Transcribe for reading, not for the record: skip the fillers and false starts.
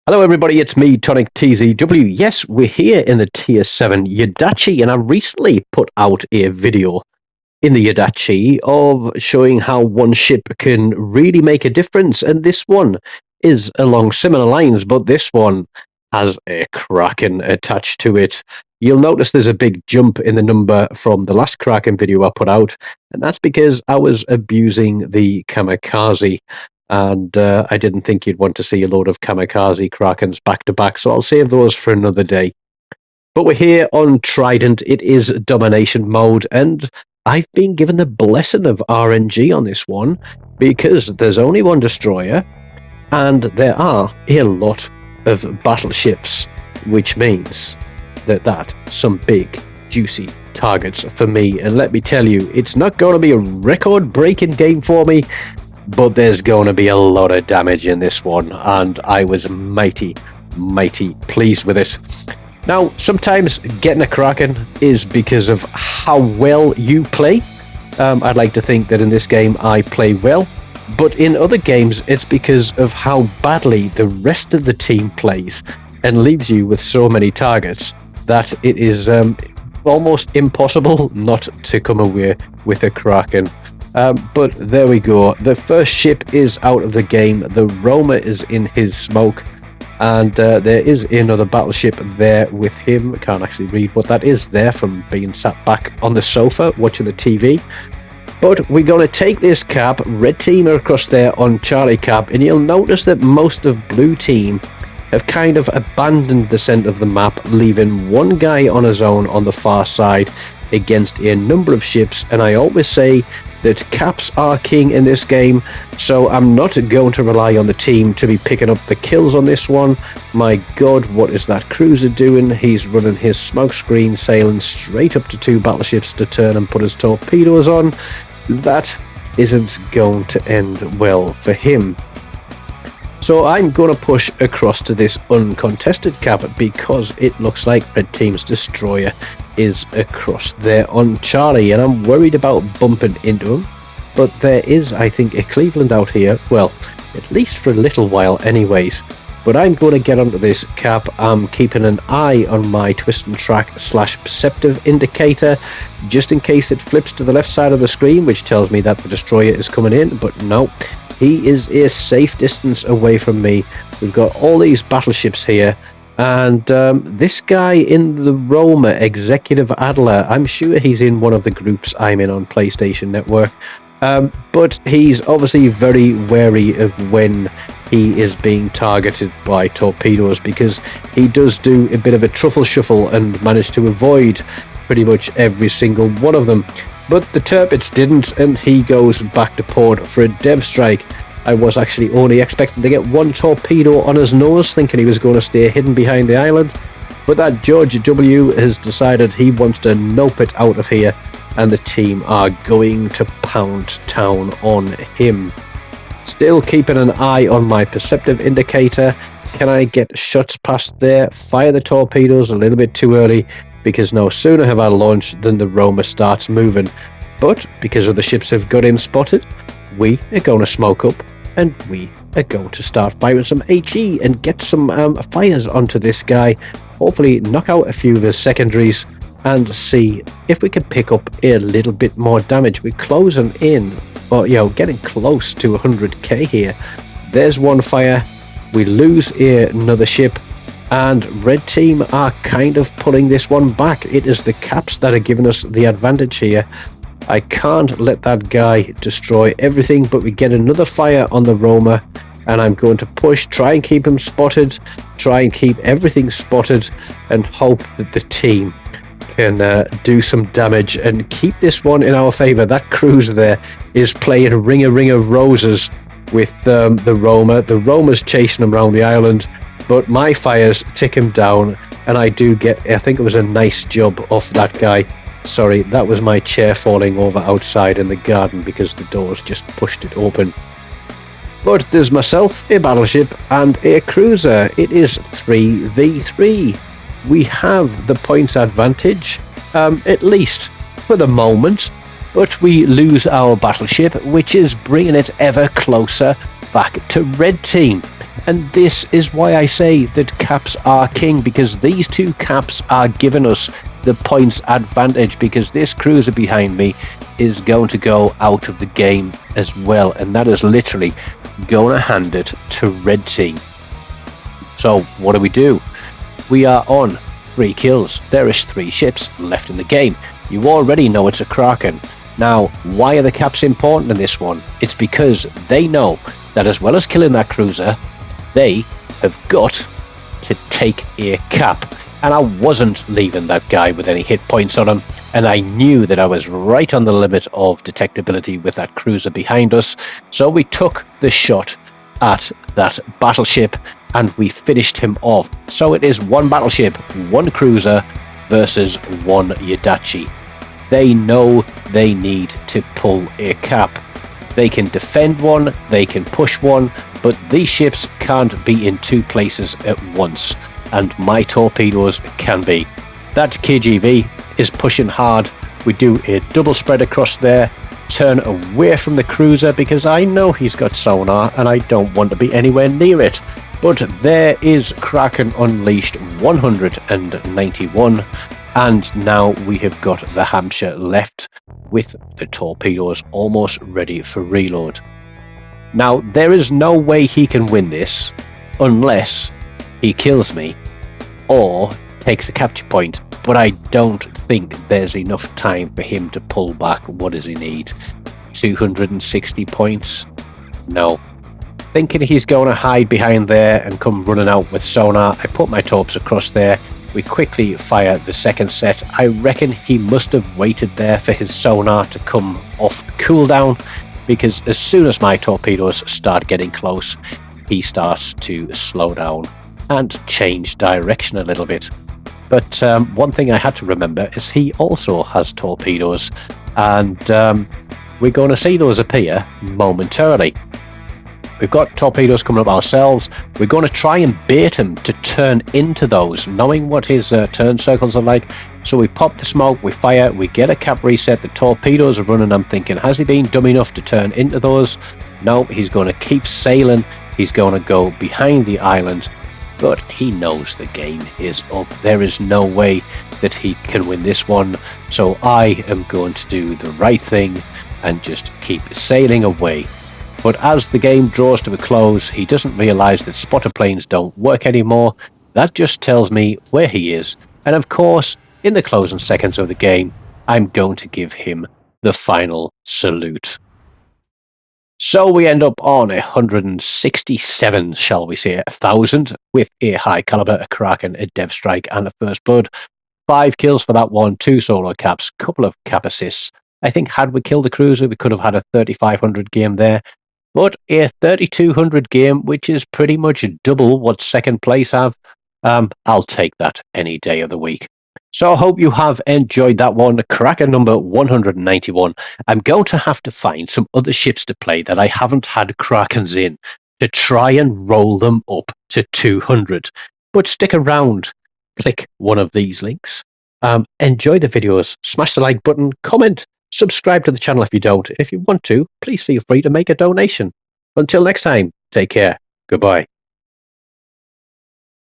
Hello everybody, it's me, TONIK TZW. Yes, we're here in the Tier 7 Yadachi, and I recently put out a video in the Yadachi of showing how one ship can really make a difference, and this one is along similar lines, but this one has a Kraken attached to it. You'll notice there's a big jump in the number from the last Kraken video I put out, and that's because I was abusing the Kamikaze. And I didn't think you'd want to see a load of Kamikaze Krakens back to back, so I'll save those for another day. But we're here on Trident. It is domination mode, and I've been given the blessing of RNG on this one because there's only one destroyer, and there are a lot of battleships, which means that some big, juicy targets for me. And let me tell you, it's not going to be a record-breaking game for me, but there's going to be a lot of damage in this one, and I was mighty pleased with it. Now, sometimes getting a Kraken is because of how well you play. I'd like to think that in this game I play well, but in other games it's because of how badly the rest of the team plays and leaves you with so many targets that it is almost impossible not to come away with a Kraken. But there we go. The first ship is out of the game. The Roma is in his smoke, and there is another battleship there with him. I can't actually read what that is there from being sat back on the sofa watching the TV. But we're going to take this cap. Red team are across there on Charlie cap, and you'll notice that most of blue team have kind of abandoned the centre of the map, leaving one guy on his own on the far side against a number of ships. And I always say that caps are king in this game, so I'm not going to rely on the team to be picking up the kills on this one. My god, what is that cruiser doing? He's running his smoke screen, sailing straight up to two battleships to turn and put his torpedoes on. That isn't going to end well for him. So I'm going to push across to this uncontested cap because it looks like Red Team's destroyer is across there on Charlie, and I'm worried about bumping into him. But there is, I think, a Cleveland out here. Well, at least for a little while anyways. But I'm going to get onto this cap. I'm keeping an eye on my twist and track / perceptive indicator just in case it flips to the left side of the screen, which tells me that the destroyer is coming in. But no, he is a safe distance away from me. We've got all these battleships here, and this guy in the Roma, Executive Adler, I'm sure he's in one of the groups I'm in on PlayStation Network, but he's obviously very wary of when he is being targeted by torpedoes, because he does do a bit of a truffle shuffle and manage to avoid pretty much every single one of them. But the Tirpitz didn't, and he goes back to port for a dev strike. I was actually only expecting to get one torpedo on his nose, thinking he was going to stay hidden behind the island. But that George W has decided he wants to nope it out of here, and the team are going to pound town on him. Still keeping an eye on my perceptive indicator. Can I get shots past there? Fire the torpedoes a little bit too early, because no sooner have I launched than the Roma starts moving. But because other ships have got him spotted, we are going to smoke up, and we are going to start firing some HE and get some fires onto this guy. Hopefully knock out a few of his secondaries and see if we can pick up a little bit more damage. We're closing in, or getting close to 100k here. There's one fire. We lose another ship, and Red Team are kind of pulling this one back. It is the caps that are giving us the advantage here. I can't let that guy destroy everything, but we get another fire on the Roma, and I'm going to push, try and keep him spotted, try and keep everything spotted, and hope that the team can do some damage and keep this one in our favor. That cruiser there is playing Ring of Roses with the Roma. The Roma's chasing him around the island, but my fires tick him down, and I do get, I think it was a nice job off that guy. Sorry, that was my chair falling over outside in the garden because the doors just pushed it open. But there's myself, a battleship, and a cruiser. It is 3v3. We have the points advantage, at least for the moment, but we lose our battleship, which is bringing it ever closer back to Red Team. And this is why I say that caps are king, because these two caps are giving us the points advantage, because this cruiser behind me is going to go out of the game as well, and that is literally going to hand it to red team. So what do? We are on 3 kills. There is 3 ships left in the game. You already know it's a Kraken. Now, why are the caps important in this one? It's because they know that as well as killing that cruiser, they have got to take a cap. And I wasn't leaving that guy with any hit points on him, and I knew that I was right on the limit of detectability with that cruiser behind us. So we took the shot at that battleship and we finished him off. So it is 1 battleship, 1 cruiser versus 1 Yadachi. They know they need to pull a cap. They can defend one, they can push one, but these ships can't be in 2 places at once, and my torpedoes can be. That KGV is pushing hard. We do a double spread across there, turn away from the cruiser because I know he's got sonar and I don't want to be anywhere near it. But there is Kraken Unleashed 191, and now we have got the Hampshire left with the torpedoes almost ready for reload. Now there is no way he can win this unless he kills me or takes a capture point, but I don't think there's enough time for him to pull back. What does he need? 260 points? No. Thinking he's going to hide behind there and come running out with sonar, I put my torps across there. We quickly fire the second set. I reckon he must have waited there for his sonar to come off cooldown, because as soon as my torpedoes start getting close, he starts to slow down and change direction a little bit. But one thing I had to remember is he also has torpedoes, and we're going to see those appear momentarily. We've got torpedoes coming up ourselves. We're going to try and bait him to turn into those, knowing what his turn circles are like. So we pop the smoke, we fire, we get a cap reset, the torpedoes are running. I'm thinking, has he been dumb enough to turn into those? No, he's going to keep sailing. He's going to go behind the island, but he knows the game is up. There is no way that he can win this one. So I am going to do the right thing and just keep sailing away. But as the game draws to a close, he doesn't realise that spotter planes don't work anymore. That just tells me where he is. And of course, in the closing seconds of the game, I'm going to give him the final salute. So we end up on 167, shall we say, 1,000, with a high caliber, a Kraken, a Dev Strike, and a First Blood. 5 kills for that one, 2 solo caps, couple of cap assists. I think had we killed the cruiser, we could have had a 3,500 game there. But a 3,200 game, which is pretty much double what second place have, I'll take that any day of the week. So I hope you have enjoyed that one, Kraken number 191. I'm going to have to find some other ships to play that I haven't had Krakens in to try and roll them up to 200. But stick around, click one of these links. Enjoy the videos, smash the like button, comment, subscribe to the channel if you don't. If you want to, please feel free to make a donation. Until next time, take care. Goodbye.